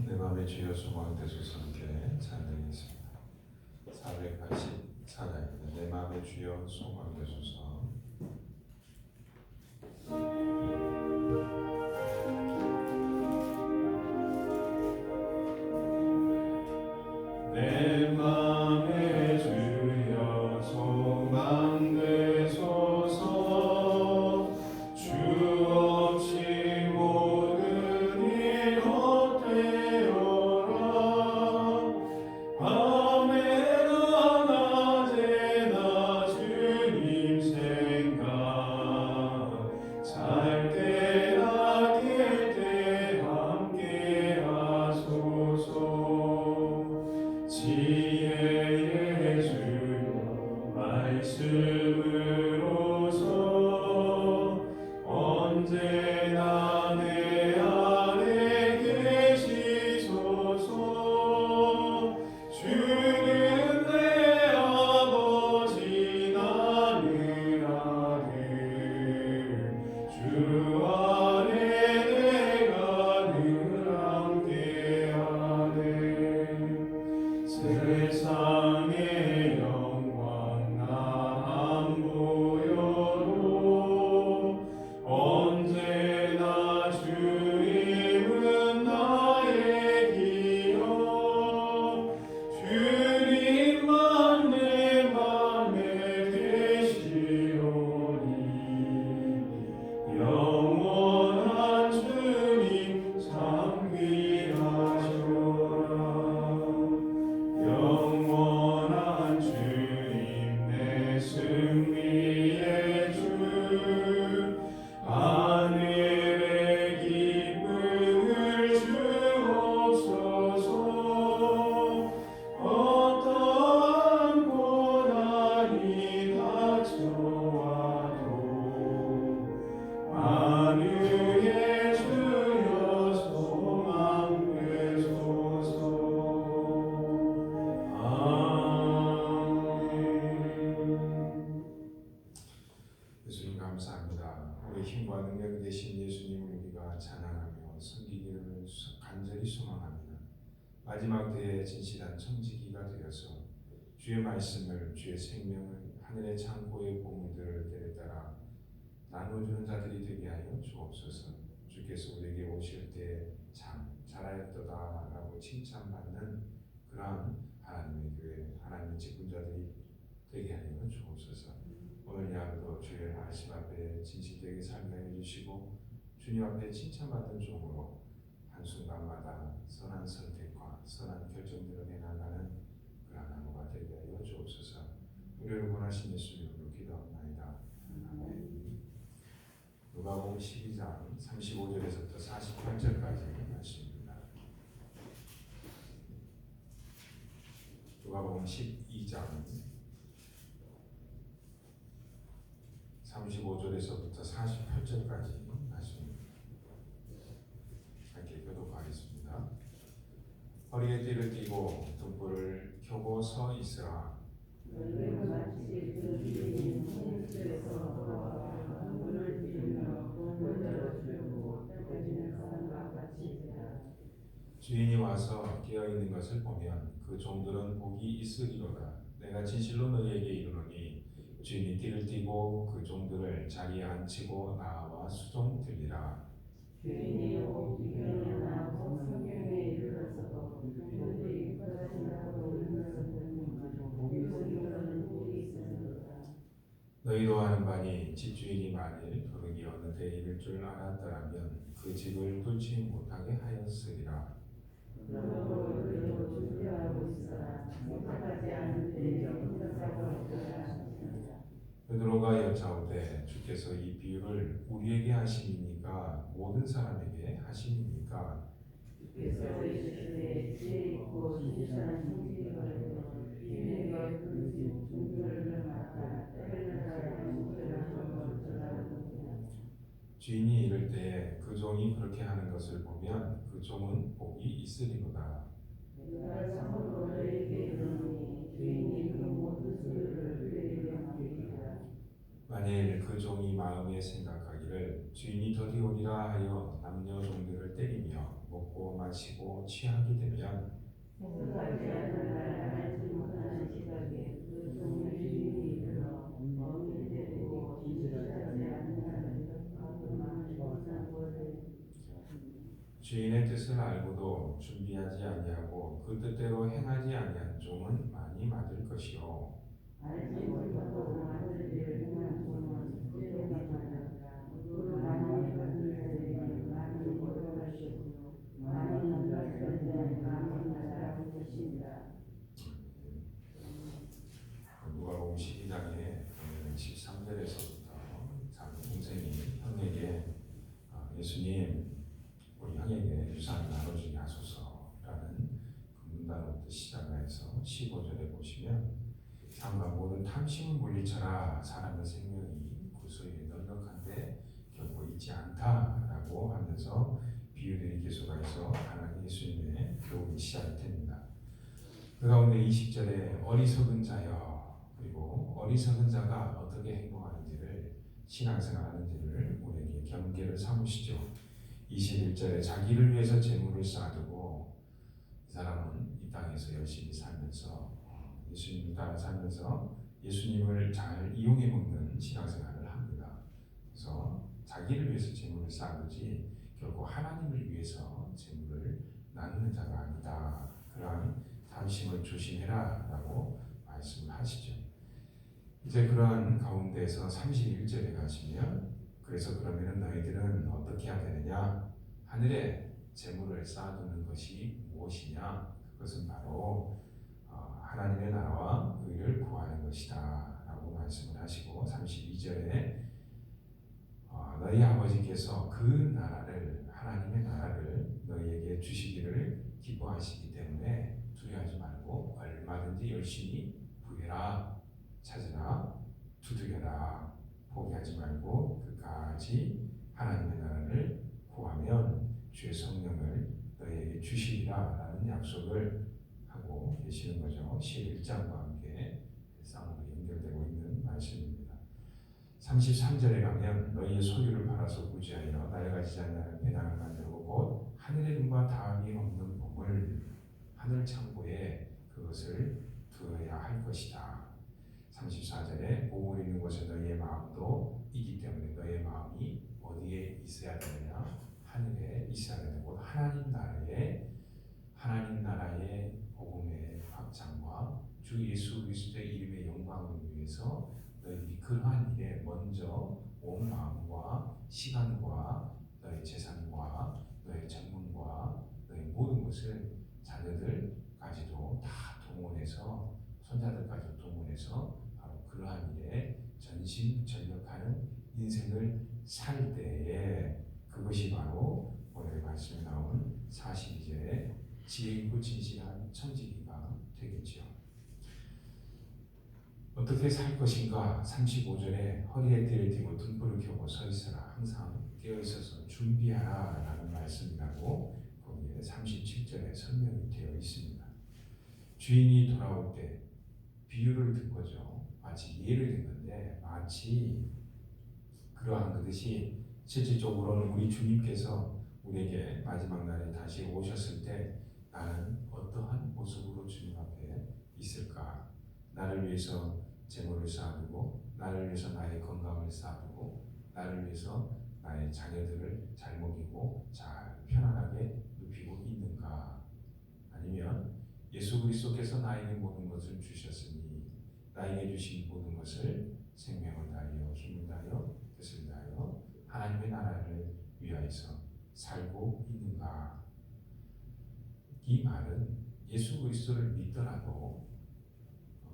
내 맘의 주여 소망 되소서 함께 찬양하겠습니다. 484장입니다. 내 맘의 주여 소망 되소서. 내 맘의 주여 소망 되소서. 주 없이 모든 일 헛되어라. 밤에나 낮에나 주님 생각, 잘 때나 깰 때 함께 하소서. 지혜의 주여 말씀으로서 언제나 내 안에 계시소서. 주는 내 아버지 나는 아들, 주 안에 내가 늘 함께하네. 세상의 영광 나 안 보여도 언제나 주님은 나의 기여. 주님만 내 맘에 계시오니 영원한 주님 참 귀하셔라. 영원한 주님 내 승리의 주, 하늘의 기쁨을 주옵소서. 어떠한 고난이 닥쳐와도 만유의 주여 소망 되소서. 예수님 감사합니다. 우리 힘과 능력이 되신 예수님을 우리가 찬양하며 섬기기를 간절히 소망합니다. 마지막 때에 진실한 청지기가 되어서 주의 말씀을, 주의 생명을, 하늘의 창고의 보물들을 때에 따라 나누어주는 자들이 되게 하여 주옵소서. 주께서 우리에게 오실 때 참 잘하였도다 라고 칭찬받는 그러한 하나님의 교회, 하나님의 직분자들이 되게 하여 주옵소서. 오늘 이 하루도 주의 말씀 앞에 진실되게 살게 해주시고 주님 앞에 칭찬받는 종으로 한순간마다 선한 선택과 선한 결정들을 해나가는 그런 하루가 되게 하여 주옵소서. 우리를 원하신 예수님으로 기도합니다. 아멘. 누가복음 12장 35절에서부터 48절까지 말씀입니다. 누가복음 12장 35절에서부터 48절까지 말씀입니다. 함께 교독하겠습니다. 허리에 띠를 띠고 등불을 켜고 서 있으라. 너희는 마치 그 위에 있는 홍수에서 돌아와 물을 빌며 공을 들고 떠지는 사람과 같이 되라. 주인이 와서 깨어있는 것을 보면 그 종들은 복이 있으리로다. 내가 진실로 너희에게 이르노니 주인이 띠를 띠고 그 종들을 자리에 앉히고 나와 수종 들리라. 주인이 오기 일어나고 성경에 이르러서도 그들이 꺼진다고 있는 것은 복이로는 복이 있으리로다. 너희도 아는 바니 집주인이 만일 도둑이 어느 데 이를 줄 알았더라면 그 집을 뚫지 못하게 하였으리라. 너도 너희도 준비하고 있어라. 못하지 않을 때에 못하자고 할 거라. 베드로가 여짜오되 주께서 이 비유를 우리에게 하심입니까? 모든 사람에게 하심입니까? 주께서 이르시되 지혜 있고 진실한 청지기가 되어 주인에게 그 종들을 맡아 때를 하여 종들을 하는 것을 주인이 이를 때에 그 종이 그렇게 하는 것을 보면 그 종은 복이 있으리로다. 내가 참으로 너희에게 이르노니 주인이 그 모든 소유를 그에게 맡기리라. 만일 그 종이 마음에 생각하기를 주인이 더디오리라 하여 남녀 종들을 때리며 먹고 마시고 취하게 되면 생각지 않는 날 알지 못하는 시각에 그 종의 주인이 일어나 멍이 때리고 진실하지 않는 사람이 가끔만 정상 것을 주인의 뜻을 알고도 준비하지 아니하고 그 뜻대로 행하지 아니한 종은 많이 맞을 것이요 알지 못하고 만들 일을 행한 종은 때로만 만나라. 그 많이 받는 자에게 많이 벌어갈 것이요 많이 감당하는 자에게 많이 나라할 것입니다. 누가복음 12장에 13절에서부터 동생이 형에게 예수님 우리 형에게 유산을 나눠주게 하소서라는 그 문단부터 시작을 해서 15절에 보시면 상과 모든 탐심을 물리쳐라. 사람의 생명이 구소에 넉넉한데 결코 있지 않다라고 하면서 비유들이 계속해서 하나님 예수님의 교훈이 시작이 됩니다. 그 가운데 20절에 어리석은 자여, 그리고 어리석은 자가 어떻게 행동하는지를 신앙생활하는지를 우리에게 경계를 삼으시죠. 21절에 자기를 위해서 재물을 쌓아두고 이 사람은 이 땅에서 열심히 살면서 예수님을 따라 살면서 예수님을 잘 이용해 먹는 신앙생활을 합니다. 그래서 자기를 위해서 재물을 쌓아두지 결코 하나님을 위해서 재물을 나누는 자가 아니다. 그러한 탐심을 조심해라 라고 말씀을 하시죠. 이제 그러한 가운데에서 31절에 가시면 그래서 그러면 너희들은 어떻게 해야 되느냐? 하늘에 재물을 쌓아두는 것이 무엇이냐? 그것은 바로 하나님의 나라와 의를 구하는 것이다 라고 말씀을 하시고 32절에 너희 아버지께서 그 나라를 하나님의 나라를 너희에게 주시기를 기뻐하시기 때문에 두려워하지 말고 얼마든지 열심히 구해라. 찾으라. 두드려라. 포기하지 말고 끝까지 하나님의 나라를 구하면 주의 성령을 너희에게 주시리라 라는 약속을 하고 계시는 거죠. 11장과 함께 쌍으로 연결되고 있는 말씀입니다. 33절에 가면 너희의 소유를 팔아서 구제하여 낡아지지 않는 배낭을 만들고 곧 하늘의 눈과 다음이 없는 보물 하늘 창고에 그것을 두어야 할 것이다. 34절에 보물 있는 곳에 너희의 마음도 있기 때문에 너희의 마음이 어디에 있어야 되느냐? 하늘에 있어야 되고 하나님 나라의 복음의 확장과 주 예수 그리스도의 이름의 영광을 위해서 너희들이 그러한 일에 먼저 온 마음과 시간과 너희 재산과 너희 전문과 너희 모든 것을 자녀들까지도 다 동원해서 손자들까지 동원해서 바로 그러한 일에 전심전력하는 인생을 살 때에 그것이 바로 오늘 말씀에 나온 42절의 지혜 있고 진실한 청지기가 되겠죠. 어떻게 살 것인가? 35절에 허리에 띠를 띠고 등불을 켜고 서 있어라. 항상 깨어 있어서 준비하라 라는 말씀이라고 거기에 37절에 설명이 되어 있습니다. 주인이 돌아올 때 비유를 든 거죠. 마치 예를 든 건데 마치 그러한 것이 실질적으로는 우리 주님께서 우리에게 마지막 날에 다시 오셨을 때 나는 어떠한 모습으로 주님 앞에 있을까? 나를 위해서 재물을 쌓아두고 나를 위해서 나의 건강을 쌓아두고 나를 위해서 나의 자녀들을 잘 먹이고 잘 편안하게 눕히고 있는가? 아니면 예수 그리스도께서 나에게 모든 것을 주셨으니 나에게 주신 모든 것을 생명을 다하여 힘을 다하여 뜻을 다하여 하나님의 나라를 위하여서 살고 있는가? 이 말은 예수 그리스도를 믿더라도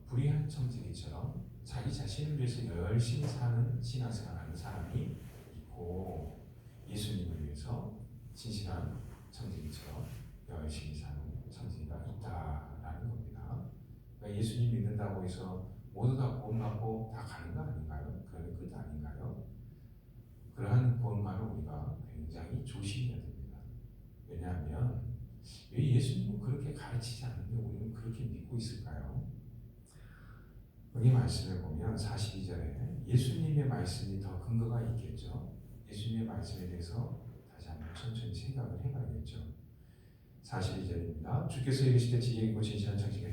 불의한 청지기처럼 자기 자신을 위해서 열심히 사는 신앙생활하는 사람이 있고 예수님을 위해서 진실한 청지기처럼 열심히 사는 청지기가 있다라는 겁니다. 그러니까 예수님 믿는다고 해서 모두 다 구원받고 다 가는 거 아닌가요? 그러면 끝 아닌가요? 그러한 구원만을 우리가 굉장히 조심해야 됩니다. 왜냐하면 왜 예수님은 그렇게 가르치지 않는데 우리는 그렇게 믿고 있을까요? 여기 말씀을 보면 42절에 예수님의 말씀이 더 근거가 있겠죠. 예수님의 말씀에 대해서 다시 한번 천천히 생각을 해봐야겠죠. 42절입니다. 주께서 이르시되 지혜있고 진실한 청지가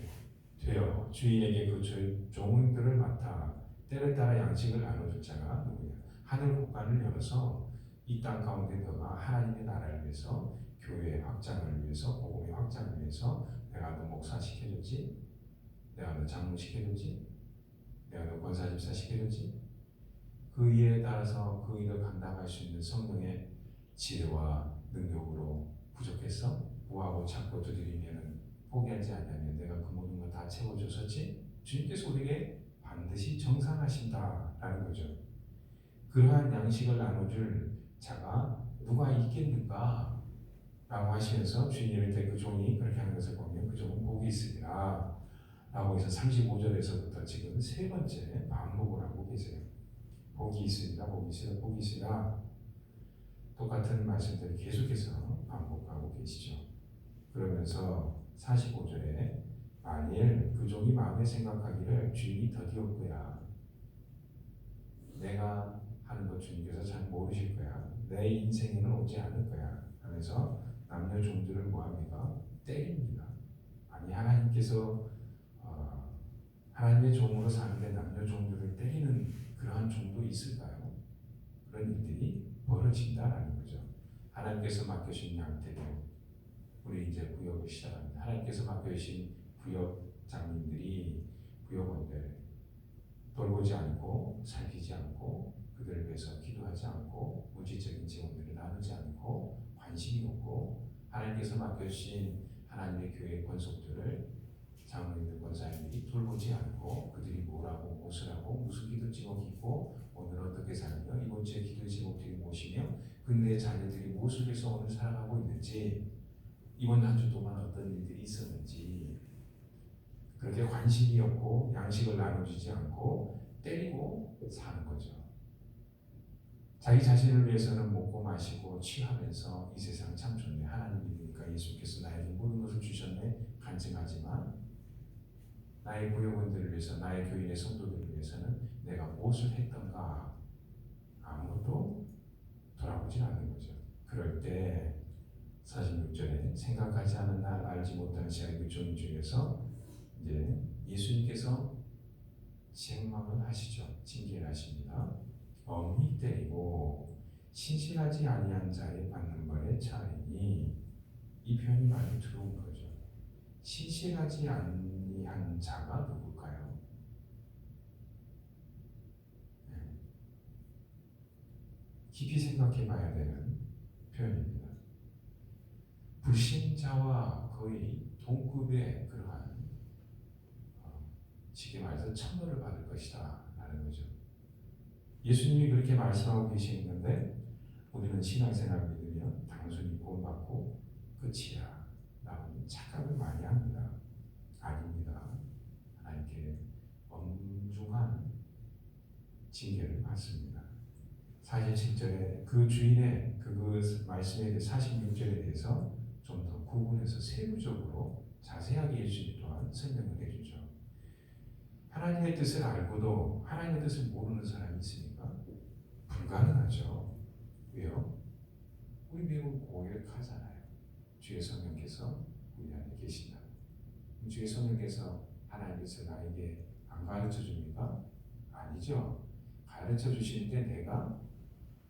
되어 주인에게 그 종들을 맡아 때를 따라 양식을 나눠줄 자가 누구냐. 하늘 곳간을 열어서 이 땅 가운데 너가 하나님의 나라를 위해서, 교회의 확장을 위해서, 복음의 확장을 위해서 내가 너 목사 시켜줬지, 내가 너 장로 시켜줬지, 내가 너 권사 집사 시켜줬지. 그 일에 따라서 그 일을 감당할 수 있는 성령의 지혜와 능력으로 부족했어? 구하고 찾고 두드리면 포기하지 않냐면 내가 그 모든 걸 다 채워줬었지? 주님께서 우리에게 반드시 정상하신다라는 거죠. 그러한 양식을 나눠줄 자가 누가 있겠는가? 라고 하시면서 주님일 때 그 종이 그렇게 하는 것을 보면 그 종은 복이 있으리라 라고 해서 35절에서부터 지금 세 번째 반복을 하고 계세요. 복이 있으리라, 복이 있으리라, 복이 있으리라. 똑같은 말씀들을 계속해서 반복하고 계시죠. 그러면서 45절에 만일 그 종이 마음에 생각하기를 주인이 더디었고야, 내가 하는 것 주님께서 잘 모르실 거야, 내 인생에는 오지 않을 거야 하면서 남녀 종들을 뭐합니까? 때립니다. 아니 하나님께서 하나님의 종으로 사는데 남녀 종들을 때리는 그러한 종도 있을까요? 그런 일들이 벌어진다라는 거죠. 하나님께서 맡겨주신 양태도 우리 이제 구역을 시작합니다. 하나님께서 맡겨주신 구역장님들이 구역원들 돌보지 않고 살피지 않고 그들을 위해서 기도하지 않고 물질적인 지원들을 나누지 않고 관심이 없고 하나님께서 맡겨주신 하나님의 교회의 권속들을 장로님들 권사님들이 돌보지 않고 그들이 뭐라고 무엇을 하고 무슨 기도 제목이 있고 오늘 어떻게 살며 이번 주에 기도 제목들이 무엇이며 근데 자녀들이 무엇을 해서 오늘 살아가고 있는지 이번 한 주 동안 어떤 일들이 있었는지 그렇게 관심이 없고 양식을 나눠주지 않고 때리고 사는 거죠. 자기 자신을 위해서는 먹고 마시고 취하면서 이 세상 참 좋네, 하나님 믿으니까 예수께서 나에게 모든 것을 주셨네 간증하지만 나의 구역원들을 위해서, 나의 교인의 성도들을 위해서는 내가 무엇을 했던가 아무것도 돌아보지 않는 거죠. 그럴 때 46절에 생각하지 않은 날 알지 못하는 시간의 그 종 중에서 이제 예수님께서 책망을 하시죠. 징계를 하십니다. 엄히 때리고 신실하지 아니한 자의 받는 벌에 차이니, 이 표현이 많이 들어온 거죠. 신실하지 아니한 자가 누굴까요? 깊이 생각해 봐야 되는 표현입니다. 불신자와 거의 동급의 그러한 쉽게 말해서 천벌을 받을 것이다 라는 거죠. 예수님이 그렇게 말씀하고 계시는데 우리는 신앙생활 믿으면 단순히 구원받고 끝이야 라는 착각을 많이 합니다. 아닙니다. 하나님께 엄중한 징계를 받습니다. 47절에 그 주인의 그 말씀에 대해 46절에 대해서 좀 더 구분해서 세부적으로 자세하게 예수님 또한 설명을 해주죠. 하나님의 뜻을 알고도 하나님의 뜻을 모르는 사람이 있습니까? 불가능하죠. 왜요? 우리 매우 고역하잖아요. 주의 성령께서 우리 안에 계신다. 주의 성령께서 하나님의 뜻을 나에게 안 가르쳐 줍니까? 아니죠. 가르쳐 주시는데 내가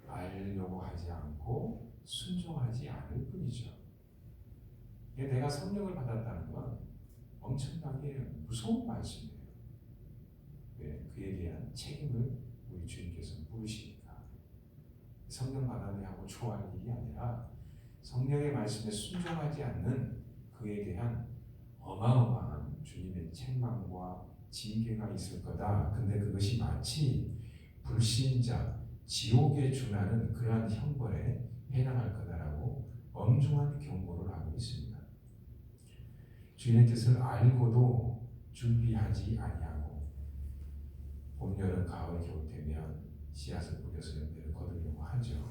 알려고 하지 않고 순종하지 않을 뿐이죠. 내가 성령을 받았다는 건 엄청나게 무서운 말씀이에요. 왜? 그에 대한 책임을 우리 주님께서 물으시니까. 성령 받았네 하고 좋아할 일이 아니라 성령의 말씀에 순종하지 않는 그에 대한 어마어마한 주님의 책망과 징계가 있을 거다. 근데 그것이 마치 불신자, 지옥에 준하는 그러한 형벌에 해당할 거다라고 엄중한 경고를 하고 있습니다. 주님의 뜻을 알고도 준비하지 아니하고 봄, 여름, 가을, 겨울 되면 씨앗을 뿌려서 열매를 거두려고 하죠.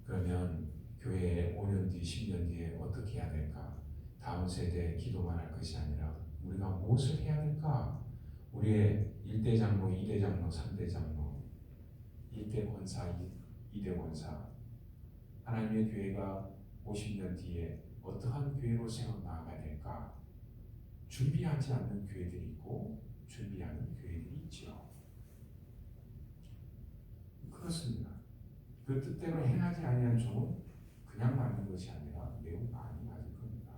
그러면 교회에 5년 뒤, 10년 뒤에 어떻게 해야 될까? 다음 세대에 기도만 할 것이 아니라 우리가 무엇을 해야 될까? 우리의 1대 장로, 2대 장로, 3대 장로, 1대 권사, 2대 권사, 하나님의 교회가 50년 뒤에 어떠한 교회로 세워 나가야 될까? 준비하지 않는 교회들이 있고 준비하는 교회들이 있죠. 그렇습니다. 그 뜻대로 행하지 아니한 종은 그냥 맞는 것이 아니라 매우 많이 맞을 겁니다.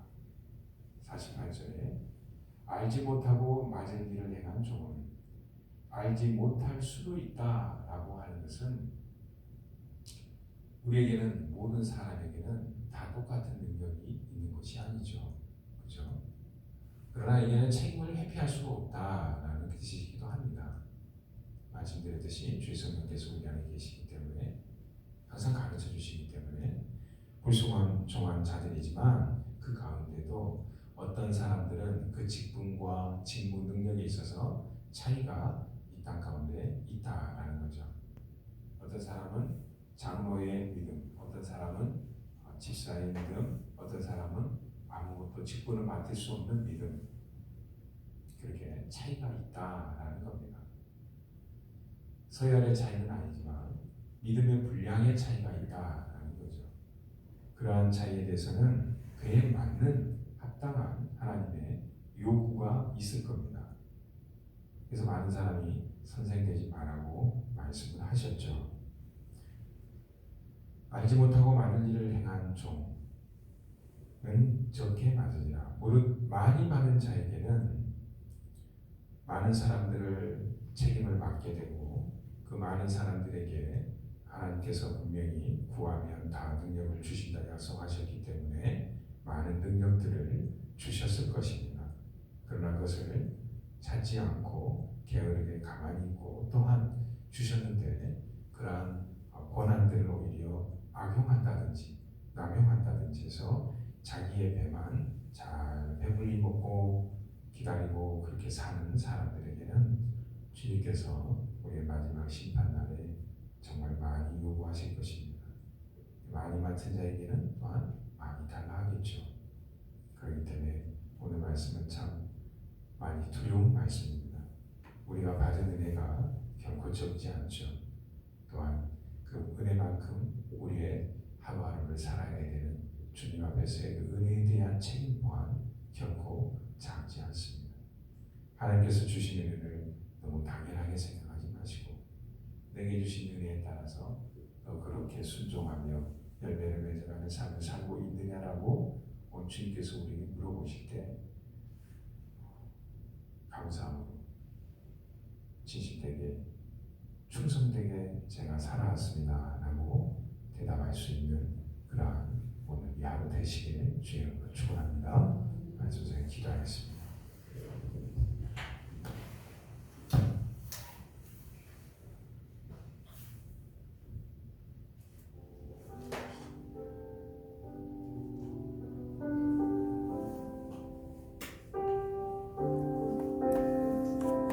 48절에 알지 못하고 맞은 일을 행한 종은 알지 못할 수도 있다라고 하는 것은 우리에게는 모든 사람에게는 다 똑같은 능력이 있는 것이 아니죠. 그죠? 그러나 이게는 책임을 회피할 수가 없다라는 뜻이기도 합니다. 말씀드렸듯이 주의 성령께서 우리 안에 계시기 때문에 항상 가르쳐 주시기 때문에 불순한 종한 자들이지만 그 가운데도 어떤 사람들은 그 직분과 직무 능력에 있어서 차이가 이 땅 가운데 있다라는 거죠. 어떤 사람은 장로의 믿음, 어떤 사람은 집사의 믿음, 어떤 사람은 아무것도 직분을 맡을 수 없는 믿음, 그렇게 차이가 있다라는 겁니다. 서열의 차이는 아니지만 믿음의 분량의 차이가 있다라는 거죠. 그러한 차이에 대해서는 그에 맞는 합당한 하나님의 요구가 있을 겁니다. 그래서 많은 사람이 선생 되지 말라고 말씀을 하셨죠. 알지 못하고 많은 일을 행한 종은 적게 맞으리라. 무릇 많이 받은 자에게는 많은 사람들을 책임을 맡게 되고 그 많은 사람들에게 하나님께서 분명히 구하면 다 능력을 주신다 약속하셨기 때문에 많은 능력들을 주셨을 것입니다. 그러나 그것을 찾지 않고 게으르게 가만히 있고 또한 주셨는데 그러한 권한들을 오히려 악용한다든지 남용한다든지 해서 자기의 배만 잘 배불리 먹고 기다리고 그렇게 사는 사람들에게는 주님께서 우리의 마지막 심판날에 정말 많이 요구하실 것입니다. 많이 맡은 자에게는 또한 많이 달라 하겠죠. 그렇기 때문에 오늘 말씀은 참 많이 두려운 말씀입니다. 우리가 받은 은혜가 결코 적지 않죠. 또한 그 은혜만큼 우리의 하루하루를 살아야 되는 주님 앞에서의 그 은혜에 대한 책임 또한 결코 작지 않습니다. 하나님께서 주신 은혜를 너무 당연하게 생각하지 마시고 내게 주신 은혜에 따라서 너 그렇게 순종하며 열매를 맺어가는 삶을 살고 있느냐라고 주님께서 우리에게 물어보실 때 감사함으로 진실되게 충성되게 제가 살아왔습니다 라고 대답할 수 있는 그러한 오늘 이 하루 되시길 주의 이름으로 축원합니다.